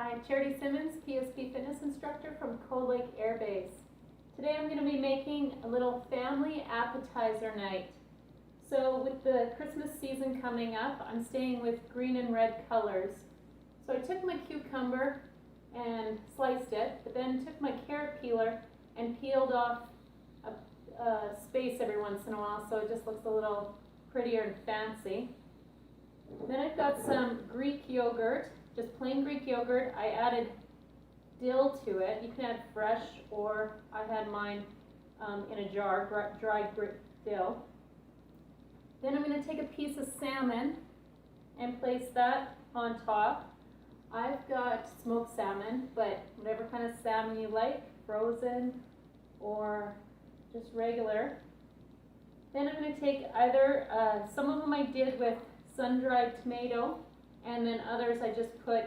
Hi, Charity Simmons, PSP fitness instructor from Cold Lake Air Base. Today I'm going to be making a little family appetizer night. So with the Christmas season coming up, I'm staying with green and red colors. So I took my cucumber and sliced it, but then took my carrot peeler and peeled off a space every once in a while so it just looks a little prettier and fancy. Then I've got some Greek yogurt, just plain Greek yogurt. I added dill to it. You can add fresh, or I had mine in a jar, dried dill. Then I'm going to take a piece of salmon and place that on top. I've got smoked salmon, but whatever kind of salmon you like, frozen or just regular. Then I'm going to take either, some of them I did with sun-dried tomato, and then others I just put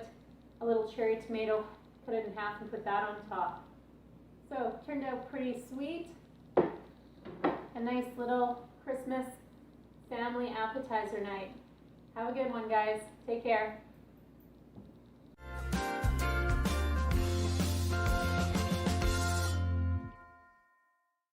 a little cherry tomato, cut it in half and put that on top. So it turned out pretty sweet. A nice little Christmas family appetizer night. Have a good one, guys. Take care.